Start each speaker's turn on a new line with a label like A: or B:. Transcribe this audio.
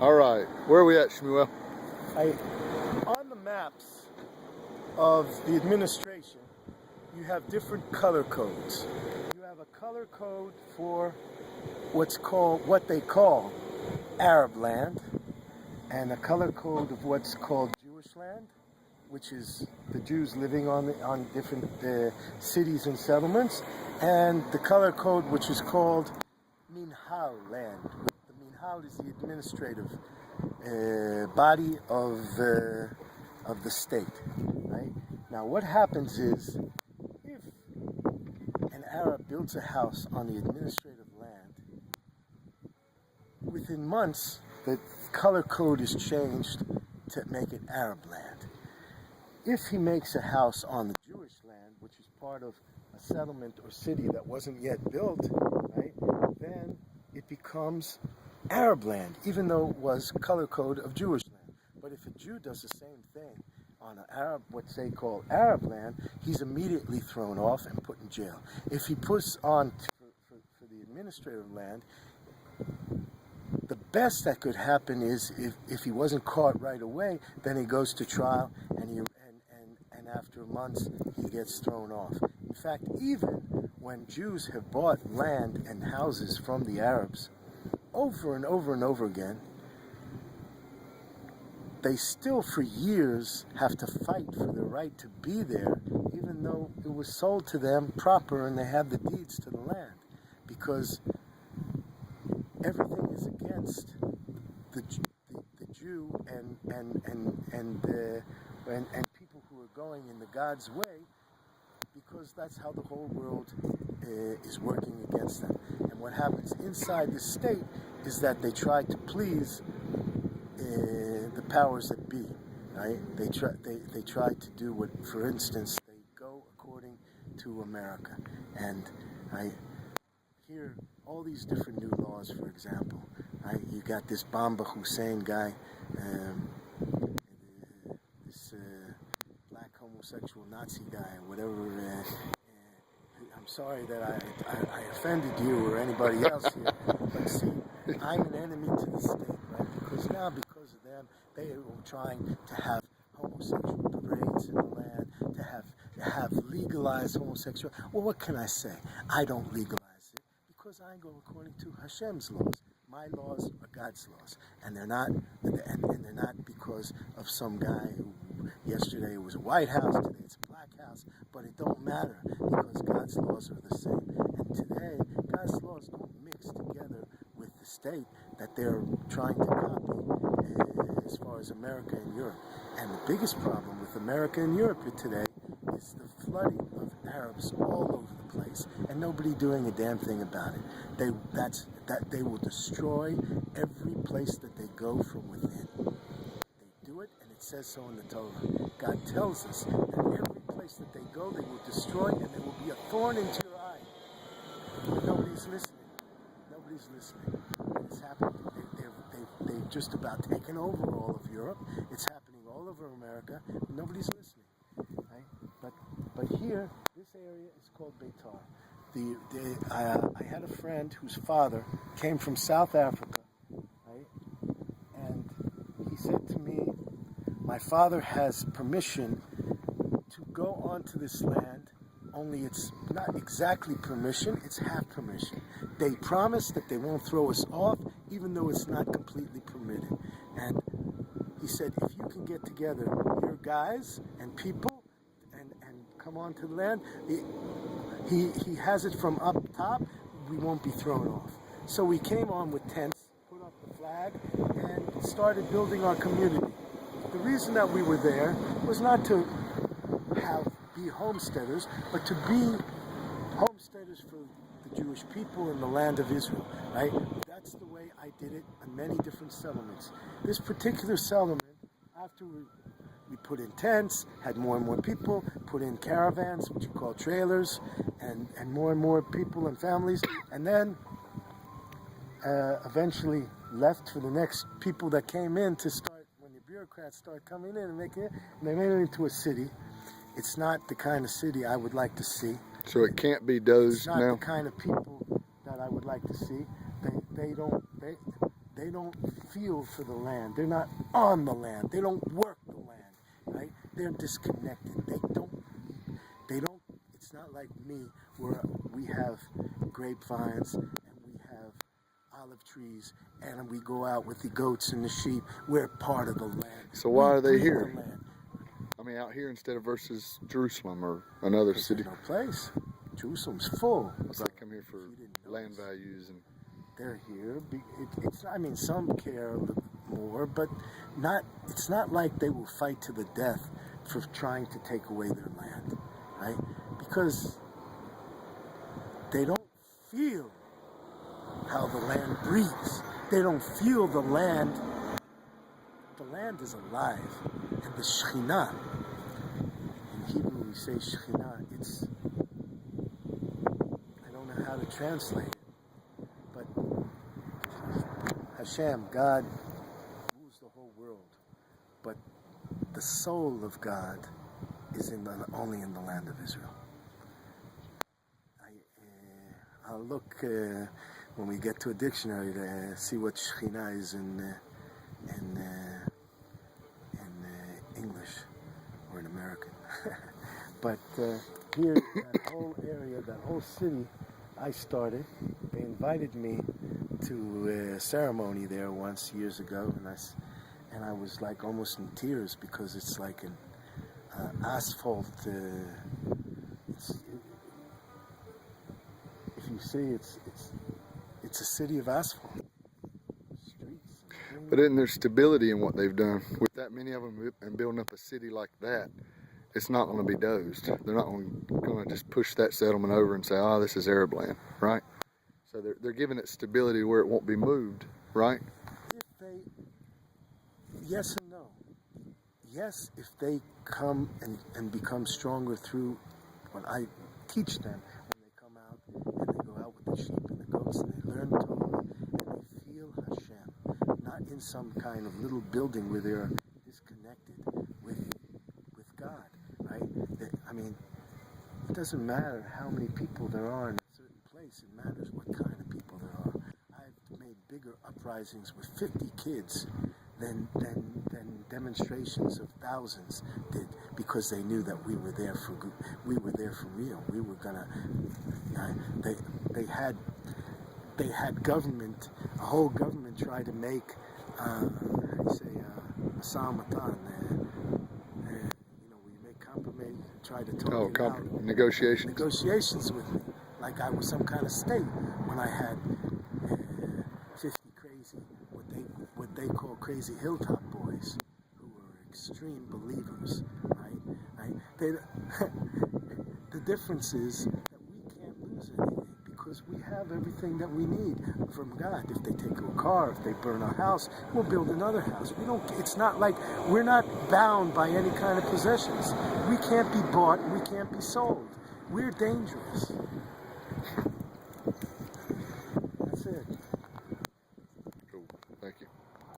A: All right, where are we at, Shmuel?
B: On the maps of the administration, you have different color codes. You have a color code for what they call Arab land, and a color code of what's called Jewish land, which is the Jews living on different cities and settlements, and the color code which is called Minhal land. The Minhal is the administrative body of the state. Right? Now, what happens is, if an Arab builds a house on the administrative land, within months the color code is changed to make it Arab land. If he makes a house on the Jewish land, which is part of a settlement or city that wasn't yet built, right, then it becomes Arab land, even though it was color code of Jewish land. But if a Jew does the same thing on an Arab, what they call Arab land, he's immediately thrown off and put in jail. If he puts on for the administrative land, the best that could happen is if he wasn't caught right away, then he goes to trial, and after months he gets thrown off. In fact, even when Jews have bought land and houses from the Arabs over and over and over again, they still for years have to fight for the right to be there, even though it was sold to them proper and they have the deeds to the land, because everything is against the Jew and people who are going in the God's way, because that's how the whole world is working against them. And what happens inside the state is that they try to please the powers that be. Right? They try to do what, for instance, they go according to America, and I hear all these different new laws. For example, you got this Bamba Hussein guy, this black homosexual Nazi guy, or whatever. I'm sorry that I offended you or anybody else here, but see, I'm an enemy to the state, right? Because of them, they are trying to have homosexual parades in the land, to have legalized homosexuality. Well, what can I say? I don't legalize it because I go according to Hashem's laws. My laws are God's laws, and they're not, and they're not because of some guy who yesterday it was a White House, today it's a black house, but it don't matter because God's laws are the same. And today, God's laws don't mix together with the state that they're trying to copy as far as America and Europe. And the biggest problem with America and Europe today is the flooding of Arabs all over the place, and nobody doing a damn thing about it. They will destroy every place that they go from within. They do it, and it says so in the Torah. God tells us that every place that they go, they will destroy, and there will be a thorn into your eye. But nobody's listening. Nobody's listening. And it's happened. They've just about taken over all of Europe. It's happening all over America. But nobody's listening. Right? But here, this area is called Beitar. I had a friend whose father came from South Africa, right? And he said to me, my father has permission to go onto this land, only it's not exactly permission, it's half permission. They promise that they won't throw us off, even though it's not completely permitted. And he said, if you can get together your guys and people and come onto the land, he has it from up top, we won't be thrown off. So we came on with tents, put up the flag, and started building our community. The reason that we were there was not to be homesteaders, but to be homesteaders for the Jewish people in the land of Israel, right? That's the way I did it in many different settlements. This particular settlement, after we put in tents, had more and more people, put in caravans, which you call trailers, and more and more people and families, and then eventually left for the next people that came in to start, when the bureaucrats start coming in and making it, and they made it into a city. It's not the kind of city I would like to see.
A: So it can't be dozed now?
B: It's not the kind of people that I would like to see. They don't feel for the land. They're not on the land. They don't work the land, right? They're disconnected. They don't, it's not like me where we have grapevines and we have olive trees and we go out with the goats and the sheep. We're part of the land.
A: So why are they
B: breathe
A: here?
B: the land.
A: I mean, out here instead of versus Jerusalem or another city.
B: There's no place. Jerusalem's full.
A: So they come here for land values and.
B: They're here. It's. I mean, some care a little more, but not. It's not like they will fight to the death for trying to take away their land, right? Because they don't feel how the land breathes. They don't feel the land. The land is alive, and the Shekhinah. In Hebrew, we say Shekhinah. It's. I don't know how to translate it. But Hashem, God, rules the whole world. But the soul of God is only in the land of Israel. I'll look when we get to a dictionary to see what Shekhinah is in English or in American. But here, that whole area, that whole city, I started. They invited me to a ceremony there once years ago, and I was like almost in tears because it's like an asphalt. If you see, it's a city of asphalt streets.
A: But isn't there stability in what they've done? With that many of them and building up a city like that, it's not going to be dozed. They're not going to just push that settlement over and say, "Oh, this is Arab land," right? So they're giving it stability where it won't be moved, right?
B: Yes and no. Yes, if they come and become stronger through what I teach them, when they come out and they go out with the sheep and the goats and they learn Torah and they feel Hashem, not in some kind of little building where they're disconnected with God, right? I mean, it doesn't matter how many people there are in a certain place. It matters what kind of people there are. I've made bigger uprisings with 50 kids than demonstrations of thousands did, because they knew that we were there for good. We were there for real. We were gonna. They had government. A whole government tried to make. How do you say? Masamatan. Try to talk out. Negotiations with me, like I was some kind of state. When I had 50 crazy, what they call crazy hilltop boys, who were extreme believers, right? The difference is that we can't lose anything because we have everything that we need from God. If they take our car, if they burn our house, we'll build another house. We don't. It's not like we're not bound by any kind of possessions. We can't be bought. We can't be sold. We're dangerous. That's it.